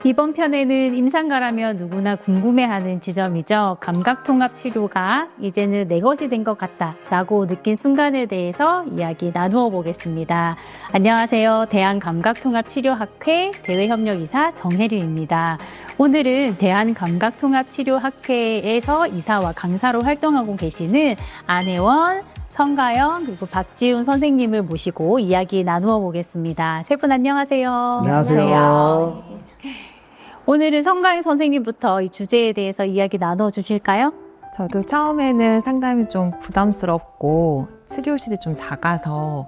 이번 편에는 임상가라면 누구나 궁금해하는 지점이죠. 감각통합치료가 이제는 내 것이 된 것 같다 라고 느낀 순간에 대해서 이야기 나누어 보겠습니다. 안녕하세요. 대한감각통합치료학회 대외협력이사 정혜류입니다. 오늘은 대한감각통합치료학회에서 이사와 강사로 활동하고 계시는 안혜원, 성가영 그리고 박지훈 선생님을 모시고 이야기 나누어 보겠습니다. 세 분 안녕하세요. 안녕하세요. 오늘은 성가영 선생님부터 이 주제에 대해서 이야기 나눠 주실까요? 저도 처음에는 상담이 좀 부담스럽고 치료실이 좀 작아서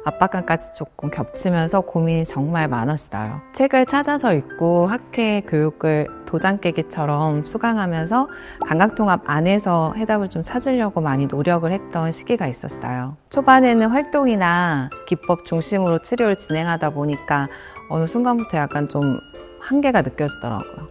압박감까지 조금 겹치면서 고민이 정말 많았어요. 책을 찾아서 읽고 학회 교육을 도장 깨기처럼 수강하면서 감각통합 안에서 해답을 좀 찾으려고 많이 노력을 했던 시기가 있었어요. 초반에는 활동이나 기법 중심으로 치료를 진행하다 보니까 어느 순간부터 약간 좀 한계가 느껴지더라고요.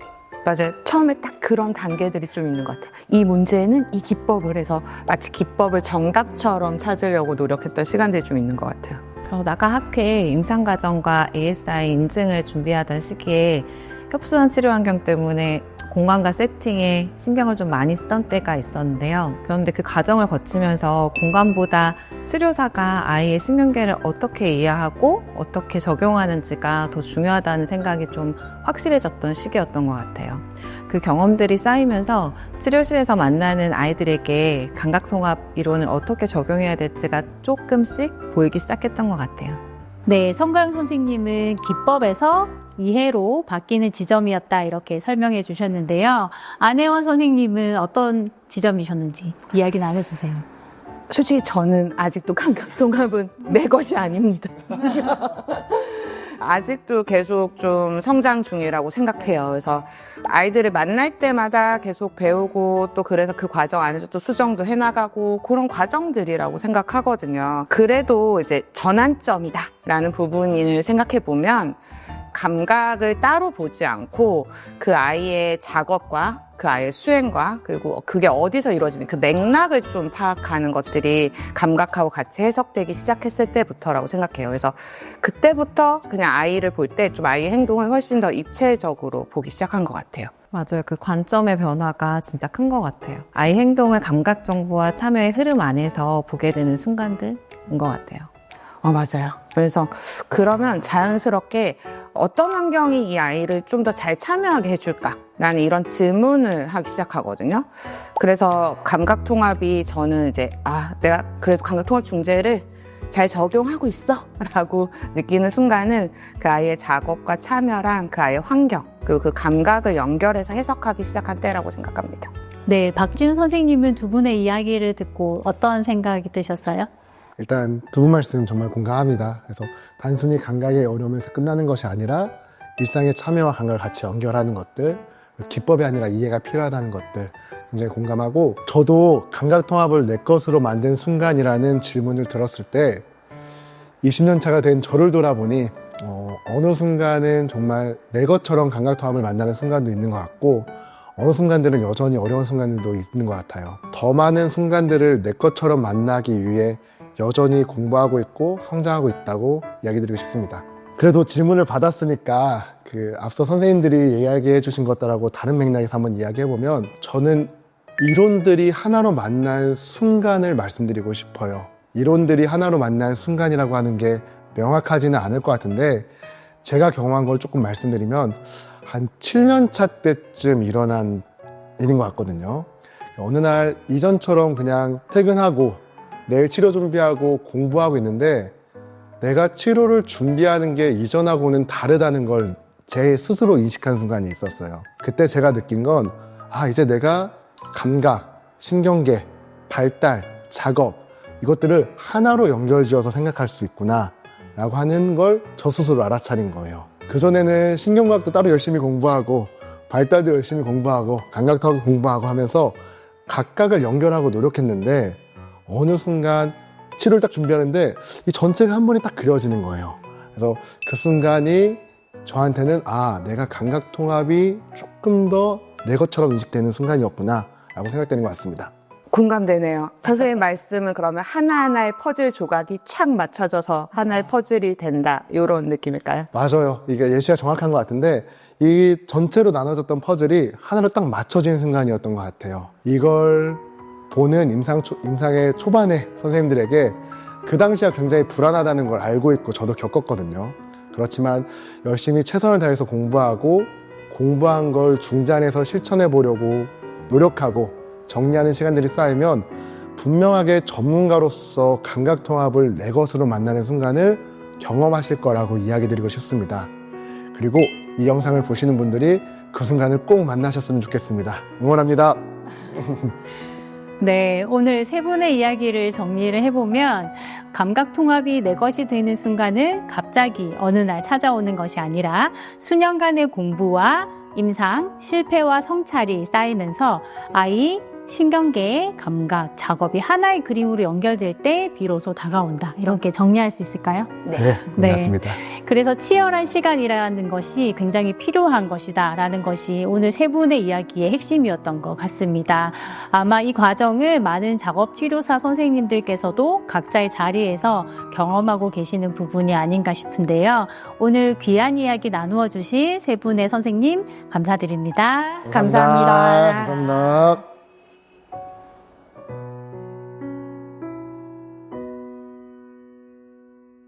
맞아요. 처음에 딱 그런 단계들이 좀 있는 것 같아요. 이 문제는 이 기법을 해서 마치 기법을 정답처럼 찾으려고 노력했던 시간들이 좀 있는 것 같아요. 나가 학회 임상과정과 ASI 인증을 준비하던 시기에 협소한 치료 환경 때문에 공간과 세팅에 신경을 좀 많이 쓰던 때가 있었는데요. 그런데 그 과정을 거치면서 공간보다 치료사가 아이의 신경계를 어떻게 이해하고 어떻게 적용하는지가 더 중요하다는 생각이 좀 확실해졌던 시기였던 것 같아요. 그 경험들이 쌓이면서 치료실에서 만나는 아이들에게 감각통합 이론을 어떻게 적용해야 될지가 조금씩 보이기 시작했던 것 같아요. 네, 성가영 선생님은 기법에서 이해로 바뀌는 지점이었다 이렇게 설명해 주셨는데요. 안혜원 선생님은 어떤 지점이셨는지 이야기 나눠주세요. 솔직히 저는 아직도 감각통합은 내 것이 아닙니다. 아직도 계속 좀 성장 중이라고 생각해요. 그래서 아이들을 만날 때마다 계속 배우고 또 그래서 그 과정 안에서 또 수정도 해나가고 그런 과정들이라고 생각하거든요. 그래도 이제 전환점이다라는 부분을 생각해 보면 감각을 따로 보지 않고 그 아이의 작업과 그 아이의 수행과 그리고 그게 어디서 이루어지는 그 맥락을 좀 파악하는 것들이 감각하고 같이 해석되기 시작했을 때부터라고 생각해요. 그래서 그때부터 그냥 아이를 볼 때 좀 아이의 행동을 훨씬 더 입체적으로 보기 시작한 것 같아요. 맞아요. 그 관점의 변화가 진짜 큰 것 같아요. 아이 행동을 감각 정보와 참여의 흐름 안에서 보게 되는 순간들인 것 같아요. 맞아요. 그래서 그러면 자연스럽게 어떤 환경이 이 아이를 좀 더 잘 참여하게 해줄까라는 이런 질문을 하기 시작하거든요. 그래서 감각통합이 저는 이제 내가 그래도 감각통합 중재를 잘 적용하고 있어 라고 느끼는 순간은 그 아이의 작업과 참여랑 그 아이의 환경 그리고 그 감각을 연결해서 해석하기 시작한 때라고 생각합니다. 네, 박지훈 선생님은 두 분의 이야기를 듣고 어떤 생각이 드셨어요? 일단 두 분 말씀 정말 공감합니다. 그래서 단순히 감각의 어려움에서 끝나는 것이 아니라 일상의 참여와 감각을 같이 연결하는 것들, 기법이 아니라 이해가 필요하다는 것들 굉장히 공감하고, 저도 감각통합을 내 것으로 만든 순간이라는 질문을 들었을 때 20년 차가 된 저를 돌아보니 어느 순간은 정말 내 것처럼 감각통합을 만나는 순간도 있는 것 같고, 어느 순간들은 여전히 어려운 순간들도 있는 것 같아요. 더 많은 순간들을 내 것처럼 만나기 위해 여전히 공부하고 있고 성장하고 있다고 이야기 드리고 싶습니다. 그래도 질문을 받았으니까 앞서 선생님들이 이야기해 주신 것들하고 다른 맥락에서 한번 이야기해 보면, 저는 이론들이 하나로 만난 순간을 말씀드리고 싶어요. 이론들이 하나로 만난 순간이라고 하는 게 명확하지는 않을 것 같은데, 제가 경험한 걸 조금 말씀드리면 한 7년 차 때쯤 일어난 일인 것 같거든요. 어느 날 이전처럼 그냥 퇴근하고 내일 치료 준비하고 공부하고 있는데, 내가 치료를 준비하는 게 이전하고는 다르다는 걸 제 스스로 인식한 순간이 있었어요. 그때 제가 느낀 건 이제 내가 감각, 신경계, 발달, 작업 이것들을 하나로 연결지어서 생각할 수 있구나 라고 하는 걸 저 스스로 알아차린 거예요. 그전에는 신경과학도 따로 열심히 공부하고 발달도 열심히 공부하고 감각도 공부하고 하면서 각각을 연결하고 노력했는데, 어느 순간 치료를 딱 준비하는데 이 전체가 한 번에 딱 그려지는 거예요. 그래서 그 순간이 저한테는 내가 감각통합이 조금 더 내 것처럼 인식되는 순간이었구나 라고 생각되는 것 같습니다. 공감되네요. 선생님 말씀은 그러면 하나하나의 퍼즐 조각이 착 맞춰져서 하나의 퍼즐이 된다. 이런 느낌일까요? 맞아요. 이게 예시가 정확한 것 같은데 이 전체로 나눠졌던 퍼즐이 하나로 딱 맞춰진 순간이었던 것 같아요. 이걸 보는 임상의 초반에 선생님들에게 그 당시가 굉장히 불안하다는 걸 알고 있고 저도 겪었거든요. 그렇지만 열심히 최선을 다해서 공부하고 공부한 걸 중간에서 실천해 보려고 노력하고 정리하는 시간들이 쌓이면 분명하게 전문가로서 감각통합을 내 것으로 만나는 순간을 경험하실 거라고 이야기 드리고 싶습니다. 그리고 이 영상을 보시는 분들이 그 순간을 꼭 만나셨으면 좋겠습니다. 응원합니다. 네, 오늘 세 분의 이야기를 정리를 해보면 감각통합이 내 것이 되는 순간은 갑자기 어느 날 찾아오는 것이 아니라 수년간의 공부와 임상, 실패와 성찰이 쌓이면서 아이, 신경계, 감각, 작업이 하나의 그림으로 연결될 때 비로소 다가온다. 이렇게 정리할 수 있을까요? 네, 맞습니다. 그래서 치열한 시간이라는 것이 굉장히 필요한 것이다 라는 것이 오늘 세 분의 이야기의 핵심이었던 것 같습니다. 아마 이 과정을 많은 작업치료사 선생님들께서도 각자의 자리에서 경험하고 계시는 부분이 아닌가 싶은데요. 오늘 귀한 이야기 나누어 주신 세 분의 선생님 감사드립니다. 감사합니다. 감사합니다.